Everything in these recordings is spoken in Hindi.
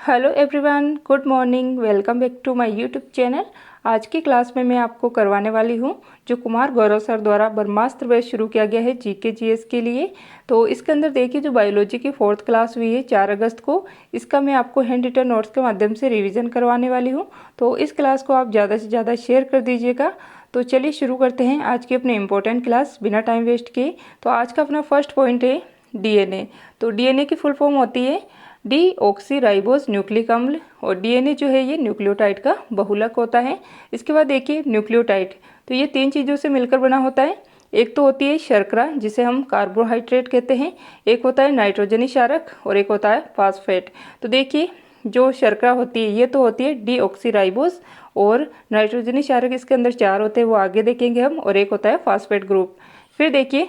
Hello everyone, good morning. Welcome back to my YouTube channel. आज की क्लास में मैं आपको करवाने वाली हूं जो कुमार गौरव सर द्वारा ब्रह्मास्त्र बैच शुरू किया गया है जीके जीएस के लिए। तो इसके अंदर देखिए जो बायोलॉजी की 4th क्लास हुई है 4 अगस्त को, इसका मैं आपको हैंड रिटन नोट्स के माध्यम से रिविज़न करवाने वाली हूँ। तो इस क्लास को आप ज़्यादा से ज़्यादा शेयर कर दीजिएगा। तो चलिए शुरू करते हैं आज की अपने इम्पोर्टेंट क्लास बिना टाइम वेस्ट किए। तो आज का अपना फर्स्ट पॉइंट है डीएनए। तो डीएनए की फुल फॉर्म होती है डीऑक्सीराइबोस न्यूक्लिक अम्ल, और डीएनए जो है ये न्यूक्लियोटाइड का बहुलक होता है। इसके बाद देखिए न्यूक्लियोटाइड, तो ये 3 चीज़ों से मिलकर बना होता है। एक तो होती है शर्करा जिसे हम कार्बोहाइड्रेट कहते हैं, एक होता है नाइट्रोजनी क्षारक और एक होता है फास्फेट। तो देखिए जो शर्करा होती है ये तो होती है डीऑक्सीराइबोस, और नाइट्रोजनी क्षारक इसके अंदर 4 होते हैं, वो आगे देखेंगे हम, और एक होता है फास्फेट ग्रुप। फिर देखिए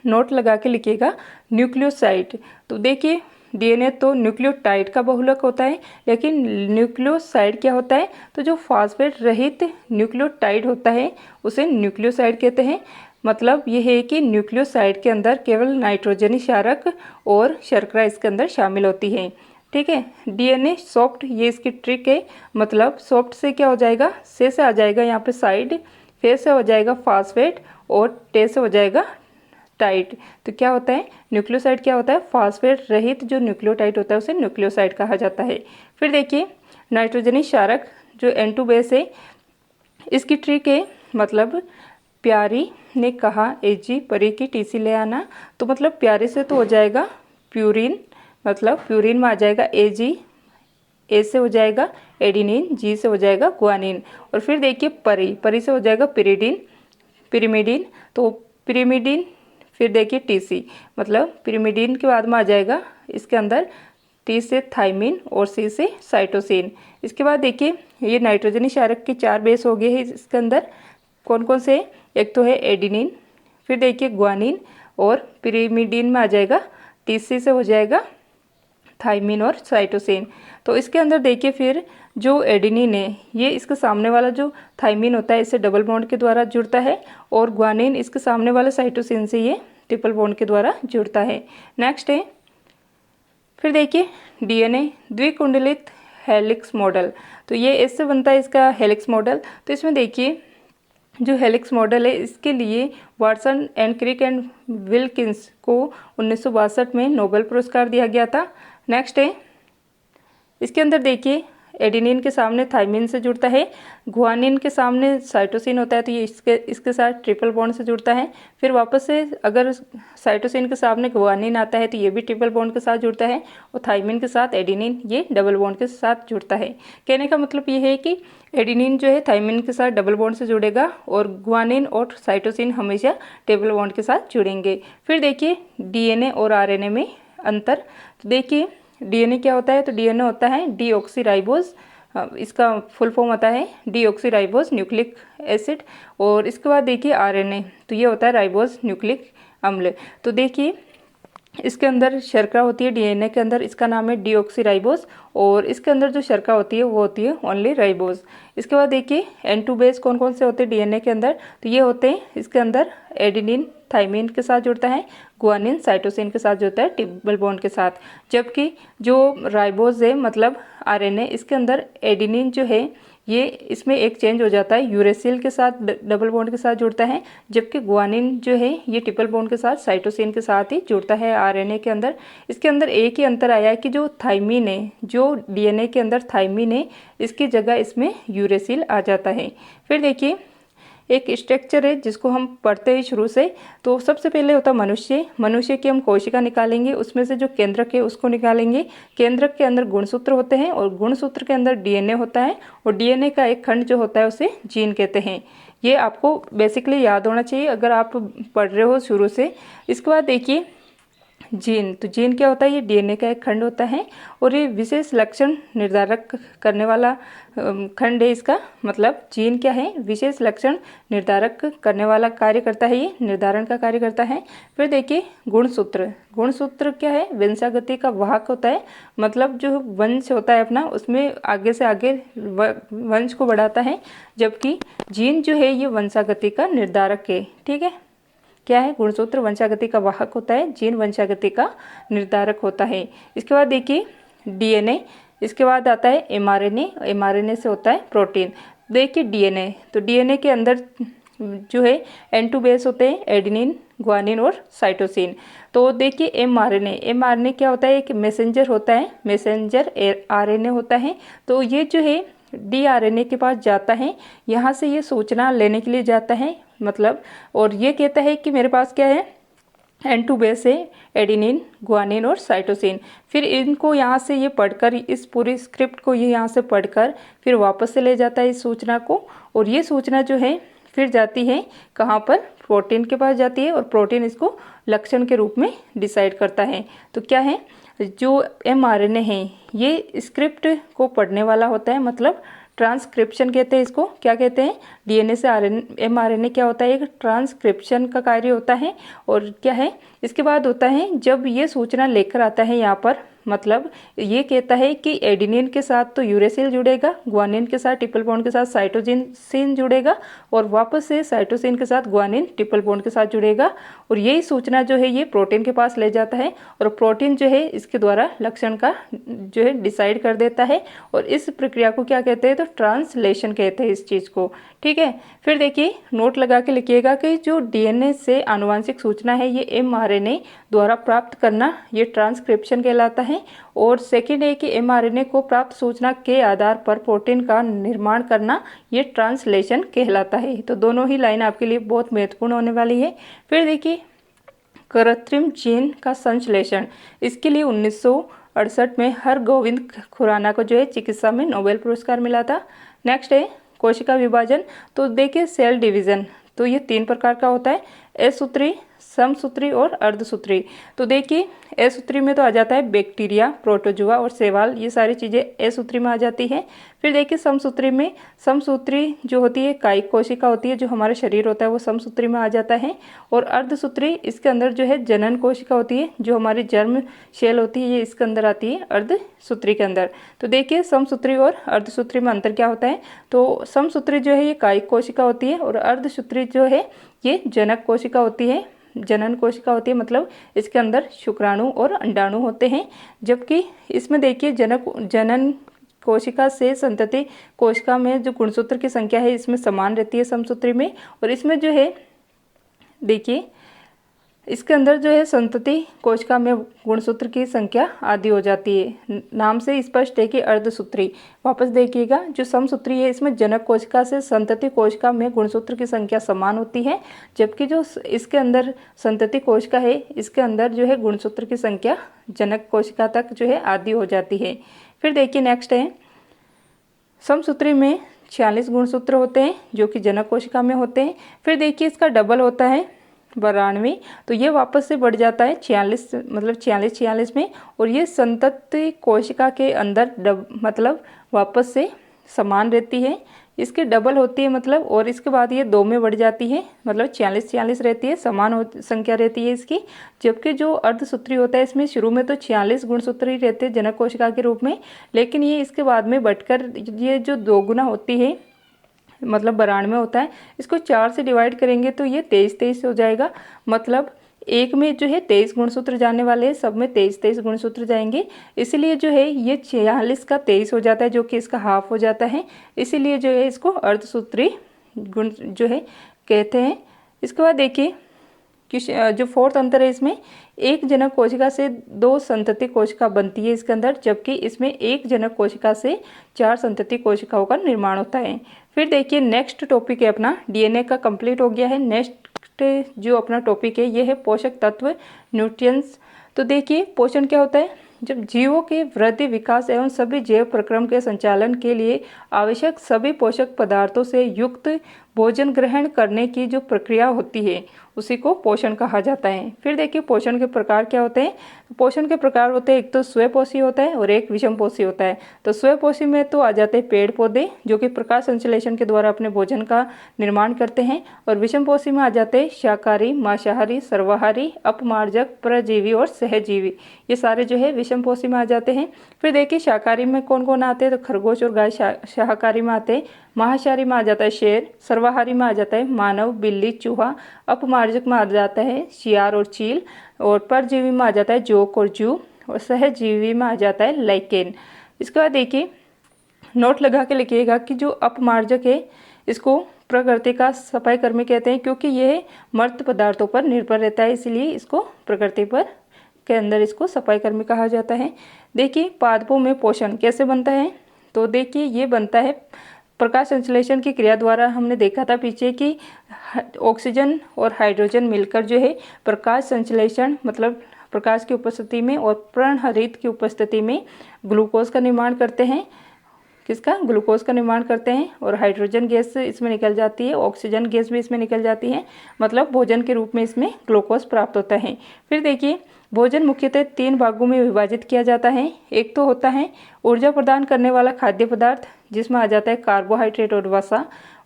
नोट लगा के लिखिएगा न्यूक्लियोसाइड। तो देखिए डीएनए तो न्यूक्लियोटाइड का बहुलक होता है, लेकिन न्यूक्लियोसाइड क्या होता है, तो जो फास्फेट रहित न्यूक्लियोटाइड होता है उसे न्यूक्लियोसाइड कहते हैं। मतलब ये है कि न्यूक्लियोसाइड के अंदर केवल नाइट्रोजनी क्षारक और शर्करा इसके अंदर शामिल होती है। ठीक है। डीएनए सॉफ्ट, ये इसकी ट्रिक है। मतलब सॉफ्ट से क्या हो जाएगा, से आ जाएगा यहाँ पे साइड, फिर से हो जाएगा फास्फेट, और टे से हो जाएगा टाइड। तो क्या होता है न्यूक्लियोसाइड, क्या होता है फास्फेट रहित जो न्यूक्लियोटाइड होता है उसे न्यूक्लियोसाइड कहा जाता है। फिर देखिए नाइट्रोजनी क्षारक जो N2 बेस है, इसकी ट्रिक है। मतलब प्यारी ने कहा एजी परी की टीसी ले आना, तो मतलब प्यारी से तो हो जाएगा प्यूरिन, मतलब प्यूरिन में आ जाएगा एजी, ए से हो जाएगा एडिनिन, जी से हो जाएगा ग्वानिन, और फिर देखिए परी, परी से हो जाएगा पिरिडिन, पिरिमिडिन, तो पिरिमिडिन, फिर देखिए टीसी, मतलब पिरिमिडिन के बाद में आ जाएगा इसके अंदर टी से थाइमिन और सी से साइटोसिन। इसके बाद देखिए ये नाइट्रोजनी क्षारक के 4 बेस हो गए हैं इसके अंदर। कौन कौन से, एक तो है एडिनिन, फिर देखिए ग्वानिन, और पिरिमिडिन में आ जाएगा टीसी से हो जाएगा थाइमिन और साइटोसिन। तो इसके अंदर देखिए फिर जो एडिनिन है ये इसके सामने वाला जो थाइमिन होता है इससे डबल बॉन्ड के द्वारा जुड़ता है, और ग्वानिन इसके सामने वाले साइटोसिन से ये ट्रिपल बॉन्ड के द्वारा जुड़ता है। नेक्स्ट है फिर देखिए डीएनए द्विकुंडलित हेलिक्स मॉडल। तो ये इससे बनता है इसका हेलिक्स मॉडल। तो इसमें देखिए जो हेलिक्स मॉडल है इसके लिए Watson and Crick and Wilkins को 1962 में नोबेल पुरस्कार दिया गया था। नेक्स्ट है इसके अंदर देखिए एडिनिन के सामने थाइमिन से जुड़ता है, ग्वानिन के सामने साइटोसिन होता है तो ये इसके साथ ट्रिपल बॉन्ड से जुड़ता है। फिर वापस से अगर साइटोसिन के सामने ग्वानिन आता है तो ये भी ट्रिपल बॉन्ड के साथ जुड़ता है, और थाइमिन के साथ एडिनिन ये डबल बॉन्ड के साथ जुड़ता है। कहने का मतलब ये है कि एडिनिन जो है थाइमिन के साथ डबल बॉन्ड से जुड़ेगा, और ग्वानिन और साइटोसिन हमेशा ट्रिपल बॉन्ड के साथ जुड़ेंगे। फिर देखिए डीएनए और आरएनए में अंतर। तो देखिए डीएनए क्या होता है, तो डीएनए होता है डीऑक्सीराइबोस, इसका फुल फॉर्म होता है डीऑक्सीराइबोस न्यूक्लिक एसिड। और इसके बाद देखिए आरएनए, तो ये होता है राइबोस न्यूक्लिक अम्ल। तो देखिए इसके अंदर शर्करा होती है डीएनए के अंदर, इसका नाम है डीऑक्सीराइबोस, और इसके अंदर जो शर्करा होती है वो होती है ओनली राइबोस। इसके बाद देखिए N2 बेस कौन कौन से होते हैं डीएनए के अंदर, तो ये होते हैं इसके अंदर एडिनिन थाइमिन के साथ जुड़ता है, ग्वानिन साइटोसिन के साथ जुड़ता है ट्रिपल बॉन्ड के साथ। जबकि जो राइबोस है मतलब आरएनए, इसके अंदर एडिनिन जो है ये इसमें एक चेंज हो जाता है, यूरेसिल के साथ डबल बॉन्ड के साथ जुड़ता है, जबकि ग्वानिन जो है ये ट्रिपल बॉन्ड के साथ साइटोसिन के साथ ही जुड़ता है आरएनए के अंदर। इसके अंदर एक ही अंतर आया है कि जो थाइमिन है, जो डीएनए के अंदर थाइमिन है, इसकी जगह इसमें यूरेसिल आ जाता है। फिर देखिए एक स्ट्रक्चर है जिसको हम पढ़ते हैं शुरू से। तो सबसे पहले होता है मनुष्य, मनुष्य की हम कोशिका निकालेंगे, उसमें से जो केंद्रक है उसको निकालेंगे। केंद्रक के अंदर गुणसूत्र होते हैं, और गुणसूत्र के अंदर डीएनए होता है, और डीएनए का एक खंड जो होता है उसे जीन कहते हैं। ये आपको बेसिकली याद होना चाहिए अगर आप पढ़ रहे हो शुरू से। इसके बाद देखिए जीन, तो जीन क्या होता है, ये डीएनए का एक खंड होता है, और ये विशेष लक्षण निर्धारक करने वाला खंड है इसका। मतलब जीन क्या है, विशेष लक्षण निर्धारक करने वाला कार्य करता है, ये निर्धारण का कार्य करता है। फिर देखिए गुणसूत्र, गुणसूत्र क्या है, वंशागति का वाहक होता है। मतलब जो वंश होता है अपना उसमें आगे से आगे वंश को बढ़ाता है, जबकि जीन जो है ये वंशागति का निर्धारक है। ठीक है, क्या है, गुणसूत्र वंशागति का वाहक होता है, जीन वंशागति का निर्धारक होता है। इसके बाद देखिए DNA, इसके बाद आता है mRNA, mRNA से होता है प्रोटीन। देखिए DNA, तो DNA के अंदर जो है N2 बेस होते हैं, एडेनिन, ग्वानिन और साइटोसिन। तो देखिए mRNA क्या होता है, एक मैसेंजर होता है, मैसेंजर RNA होता है। तो ये जो है DRNA के पास जाता है, यहाँ से ये सूचना लेने के लिए जाता है, मतलब, और ये कहता है कि मेरे पास क्या है, N2 बेस है, एडेनिन, ग्वानिन और साइटोसिन। फिर इनको यहाँ से ये पढ़कर, इस पूरी स्क्रिप्ट को ये यहाँ से पढ़कर फिर वापस से ले जाता है इस सूचना को, और ये सूचना जो है फिर जाती है कहाँ पर, प्रोटीन के पास जाती है, और प्रोटीन इसको लक्षण के रूप में डिसाइड करता है। तो क्या है, जो mRNA है ये स्क्रिप्ट को पढ़ने वाला होता है, मतलब ट्रांसक्रिप्शन कहते हैं इसको। क्या कहते हैं, DNA से mRNA क्या होता है, एक ट्रांसक्रिप्शन का कार्य होता है। और क्या है, इसके बाद होता है जब ये सूचना लेकर आता है यहाँ पर, मतलब ये कहता है कि एडेनिन के साथ तो यूरेसिल जुड़ेगा, ग्वानिन के साथ ट्रिपल बॉन्ड के साथ साइटोसिन जुड़ेगा, और वापस से साइटोसिन के साथ ग्वानिन ट्रिपल बॉन्ड के साथ जुड़ेगा। और यही सूचना जो है ये प्रोटीन के पास ले जाता है, और प्रोटीन जो है इसके द्वारा लक्षण का जो है डिसाइड कर देता है। और इस प्रक्रिया को क्या कहते हैं, तो ट्रांसलेशन कहते हैं इस चीज़ को। ठीक है, फिर देखिए नोट लगा के लिखिएगा कि जो DNA से आनुवांशिक सूचना है ये mRNA द्वारा प्राप्त करना ये ट्रांसक्रिप्शन कहलाता है। और सेकंड है कि mRNA को प्राप्त सूचना के आधार पर प्रोटीन का निर्माण करना ये ट्रांसलेशन कहलाता है। तो दोनों ही लाइन आपके लिए बहुत महत्वपूर्ण होने वाली है। फिर देखिए कृत्रिम जीन का संश्लेषण, इसके लिए 1968 में हरगोविंद खुराना को जो है चिकित्सा में नोबेल पुरस्कार मिला था। नेक्स्ट है कोशिका विभाजन। तो देखिए सेल डिवीजन, तो ये 3 प्रकार का होता है, असूत्री, समसूत्री और अर्धसूत्री। तो देखिए असूत्री में तो आ जाता है बैक्टीरिया, प्रोटोजुआ और शैवाल, ये सारी चीज़ें असूत्री में आ जाती हैं। फिर देखिए समसूत्री में, समसूत्री जो होती है कायिक कोशिका होती है, जो हमारा शरीर होता है वो समसूत्री में आ जाता है। और अर्धसूत्री, इसके अंदर जो है जनन कोशिका होती है, जो हमारी जर्म शेल होती है, ये इसके अंदर आती है अर्धसूत्री के अंदर। तो देखिए समसूत्री और अर्धसूत्री में अंतर क्या होता है, तो समसूत्री जो है ये कायिक कोशिका होती है, और अर्धसूत्री जो है ये जनक कोशिका होती है, जनन कोशिका होती है, मतलब इसके अंदर शुक्राणु और अंडाणु होते हैं। जबकि इसमें देखिए जनन कोशिका से संतति कोशिका में जो गुणसूत्र की संख्या है इसमें समान रहती है समसूत्री में। और इसमें जो है देखिए इसके अंदर जो है संतति कोशिका में गुणसूत्र की संख्या आधी हो जाती है। नाम से स्पष्ट है कि अर्धसूत्री। वापस देखिएगा, जो समसूत्री है इसमें जनक कोशिका से संतति कोशिका में गुणसूत्र की संख्या समान होती है, जबकि जो इसके अंदर संतति कोशिका है इसके अंदर जो है गुणसूत्र की संख्या जनक कोशिका तक जो है आधी हो जाती है। फिर देखिए नेक्स्ट है समसूत्री में 46 गुणसूत्र होते हैं जो कि जनक कोशिका में होते हैं। फिर देखिए इसका डबल होता है 92, तो ये वापस से बढ़ जाता है 46, मतलब 46 में। और ये संतति कोशिका के अंदर मतलब वापस से समान रहती है, इसके डबल होती है मतलब, और इसके बाद ये 2 में बढ़ जाती है, मतलब 46 रहती है, समान संख्या रहती है इसकी। जबकि जो अर्धसूत्री होता है इसमें शुरू में तो 46 गुणसूत्र ही रहते हैं जनक कोशिका के रूप में, लेकिन ये इसके बाद में बढ़कर ये जो 2 गुना होती है, मतलब 92 होता है, इसको 4 से डिवाइड करेंगे तो ये 23 हो जाएगा। मतलब एक में जो है 23 गुणसूत्र जाने वाले हैं, सब में 23 गुणसूत्र जाएंगे। इसीलिए जो है ये 46 का 23 हो जाता है, जो कि इसका हाफ हो जाता है। इसीलिए जो है इसको अर्धसूत्री गुण जो है कहते हैं। इसके बाद देखिए कि जो फोर्थ अंतर है इसमें, एक जनक कोशिका से 2 संतति कोशिका बनती है इसके अंदर, जबकि इसमें एक जनक कोशिका से 4 संतति कोशिकाओं का निर्माण होता है। फिर देखिए नेक्स्ट टॉपिक है अपना DNA का कंप्लीट हो गया है। नेक्स्ट जो अपना टॉपिक है ये है पोषक तत्व, न्यूट्रिएंट्स। तो देखिए पोषण क्या होता है, जब जीवों के वृद्धि, विकास एवं सभी जैव प्रक्रम के संचालन के लिए आवश्यक सभी पोषक पदार्थों से युक्त भोजन ग्रहण करने की जो प्रक्रिया होती है उसी को पोषण कहा जाता है। फिर देखिए पोषण के प्रकार क्या होते हैं। पोषण के प्रकार होते हैं, एक तो स्वपोषी होता है और एक विषमपोषी होता है। तो स्वपोषी में तो आ जाते हैं पेड़ पौधे जो कि प्रकाश संश्लेषण के द्वारा अपने भोजन का निर्माण करते हैं, और विषमपोषी में आ जाते हैं शाकाहारी, मांसाहारी, सर्वाहारी, अपमार्जक, परजीवी और सहजीवी। ये सारे जो है विषमपोषी में आ जाते हैं। फिर देखिए शाकाहारी में कौन कौन आते हैं, तो खरगोश और गाय शाकाहारी में आते हैं। मांसाहारी में आ जाता है शेर, सर्वाहारी में आ जाता है मानव, बिल्ली, चूहा, अपमार्जक में आ जाता है शियार और चील, और परजीवी में आ जाता है जोक और जू, और सहजीवी में आ जाता है लाइकेन। इसके बाद देखिए नोट लगा के लिखिएगा कि जो अपमार्जक है इसको प्रकृति का सफाई कर्मी कहते हैं, क्योंकि यह मर्त पदार्थों पर निर्भर रहता है, इसलिए इसको प्रकृति पर के अंदर इसको सफाई कर्मी कहा जाता है। देखिए पादपों में पोषण कैसे बनता है, तो देखिए ये बनता है प्रकाश संश्लेषण की क्रिया द्वारा। हमने देखा था पीछे कि ऑक्सीजन और हाइड्रोजन मिलकर जो है प्रकाश संश्लेषण मतलब प्रकाश की उपस्थिति में और पर्णहरित की उपस्थिति में ग्लूकोज का निर्माण करते हैं। किसका? ग्लूकोज का निर्माण करते हैं और हाइड्रोजन गैस इसमें निकल जाती है, ऑक्सीजन गैस भी इसमें निकल जाती है, मतलब भोजन के रूप में इसमें ग्लूकोज प्राप्त होता है। फिर देखिए भोजन मुख्यतः 3 भागों में विभाजित किया जाता है। एक तो होता है ऊर्जा प्रदान करने वाला खाद्य पदार्थ, जिसमें आ जाता है कार्बोहाइड्रेट और वसा।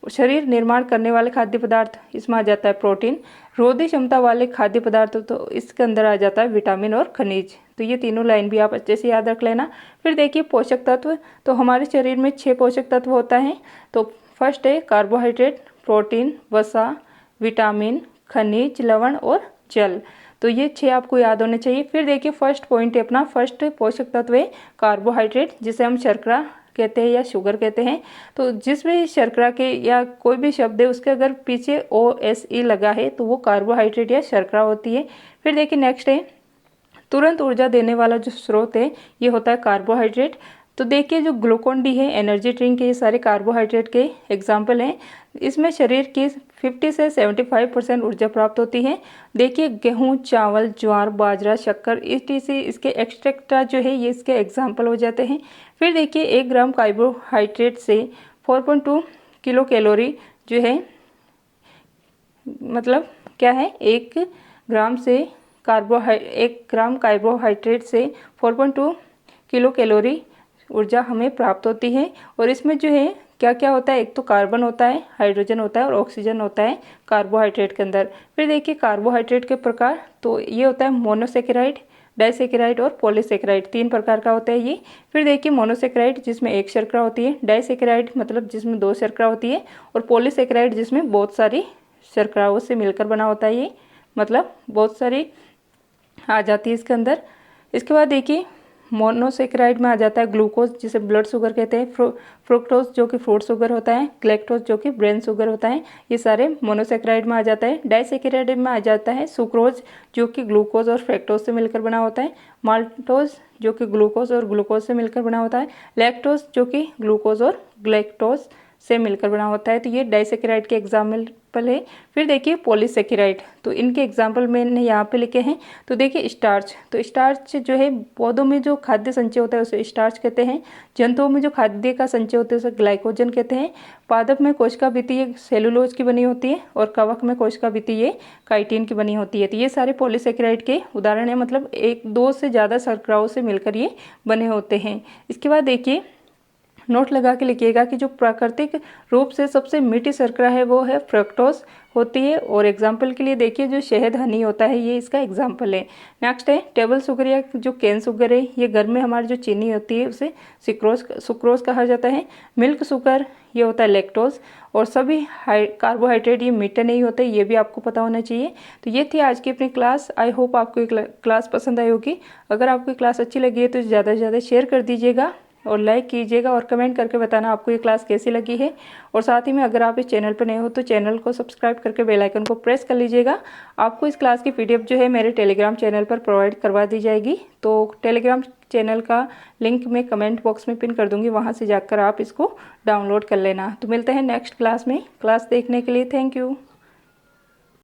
शरीर निर्माण करने वाले खाद्य पदार्थ, इसमें आ जाता है प्रोटीन। रोधी क्षमता वाले खाद्य पदार्थ, तो इसके अंदर आ जाता है विटामिन और खनिज। तो ये तीनों लाइन भी आप अच्छे से याद रख लेना। फिर देखिए पोषक तत्व, तो हमारे शरीर में 6 पोषक तत्व होता है। तो फर्स्ट है कार्बोहाइड्रेट, प्रोटीन, वसा, विटामिन, खनिज, लवण और जल। तो ये 6 आपको याद होने चाहिए। फिर देखिए फर्स्ट पॉइंट है अपना, फर्स्ट पोषक तत्व है कार्बोहाइड्रेट, जिसे हम शर्करा कहते हैं या शुगर कहते हैं। तो जिस भी शर्करा के या कोई भी शब्द है उसके अगर पीछे OSE लगा है तो वो कार्बोहाइड्रेट या शर्करा होती है। फिर देखिए नेक्स्ट है तुरंत ऊर्जा देने वाला जो स्रोत है ये होता है कार्बोहाइड्रेट। तो देखिए जो ग्लूकोन डी है, एनर्जी ड्रिंक है, ये सारे कार्बोहाइड्रेट के एग्जाम्पल हैं। इसमें शरीर की 50 से 75% ऊर्जा प्राप्त होती है। देखिए गेहूं, चावल, ज्वार, बाजरा, शक्कर etc इसके एक्सट्रैक्टा जो है ये इसके एग्जाम्पल हो जाते हैं। फिर देखिए 1 ग्राम कार्बोहाइड्रेट से 4.2 किलो कैलोरी जो है, मतलब क्या है 1 ग्राम कार्बोहाइड्रेट से 4.2 किलो कैलोरी ऊर्जा हमें प्राप्त होती है। और इसमें जो है क्या क्या होता है, एक तो कार्बन होता है, हाइड्रोजन होता है और ऑक्सीजन होता है कार्बोहाइड्रेट के अंदर। फिर देखिए कार्बोहाइड्रेट के प्रकार, तो ये होता है मोनोसेकेराइड, डाइसेकेराइड और पॉलीसेकेराइड, 3 प्रकार का होता है ये। फिर देखिए मोनोसेकेराइड जिसमें 1 शर्करा होती है, डाइसेकेराइड मतलब जिसमें 2 शर्करा होती है, और पॉलीसेकेराइड जिसमें बहुत सारी शर्कराओं से मिलकर बना होता है ये, मतलब बहुत सारी आ जाती है इसके अंदर। इसके बाद देखिए मोनोसेकेराइड में आ जाता है ग्लूकोज, जिसे ब्लड शुगर कहते हैं, फ्रुक्टोज जो कि फ्रूट शुगर होता है, ग्लैक्टोज जो कि ब्रेन शुगर होता है, ये सारे मोनोसेकेराइड में आ जाता है। डाइसेकेराइड में आ जाता है सुक्रोज जो कि ग्लूकोज और फ्रैक्टोज से मिलकर बना होता है, माल्टोज जो कि ग्लूकोज और ग्लूकोज से मिलकर बना होता है, लैक्टोज जो कि ग्लूकोज और ग्लैक्टोज से मिलकर बना होता है। तो ये डाइसेकेराइड के एग्जाम्पल है। फिर देखिए पॉलीसेकेराइड, तो इनके एग्जाम्पल मैंने यहाँ पे लिखे हैं। तो देखिए स्टार्च, तो स्टार्च जो है पौधों में जो खाद्य संचय होता है उसे स्टार्च कहते हैं। जंतुओं में जो खाद्य का संचय होता है उसे ग्लाइकोजन कहते हैं। पादप में कोशिका भित्ति ये सेलुलोज की बनी होती है और कवक में कोशिका भित्ति ये काइटिन की बनी होती है। तो ये सारे पॉलीसेकेराइड के उदाहरण है, मतलब 1-2 से ज़्यादा शर्कराओं से मिलकर ये बने होते हैं। इसके बाद देखिए नोट लगा के लिखिएगा कि जो प्राकृतिक रूप से सबसे मीठी शर्करा है वो है फ्रक्टोज होती है। और एग्जाम्पल के लिए देखिए जो शहद हनी होता है ये इसका एग्जाम्पल है। नेक्स्ट है टेबल शुगर या जो कैन शुगर है, ये घर में हमारी जो चीनी होती है उसे सुक्रोज कहा जाता है। मिल्क शुगर ये होता है लैक्टोज। और सभी कार्बोहाइड्रेट ये मीठे नहीं होते, ये भी आपको पता होना चाहिए। तो ये थी आज की अपनी क्लास। आई होप आपको ये क्लास पसंद आई होगी। अगर आपको क्लास अच्छी लगी है तो ज़्यादा से ज़्यादा शेयर कर दीजिएगा और लाइक कीजिएगा और कमेंट करके बताना आपको ये क्लास कैसी लगी है। और साथ ही में अगर आप इस चैनल पर नए हो तो चैनल को सब्सक्राइब करके बेल आइकन को प्रेस कर लीजिएगा। आपको इस क्लास की PDF जो है मेरे टेलीग्राम चैनल पर प्रोवाइड करवा दी जाएगी। तो टेलीग्राम चैनल का लिंक मैं कमेंट बॉक्स में पिन कर दूंगी, वहाँ से जाकर आप इसको डाउनलोड कर लेना। तो मिलते हैं नेक्स्ट क्लास में। क्लास देखने के लिए थैंक यू।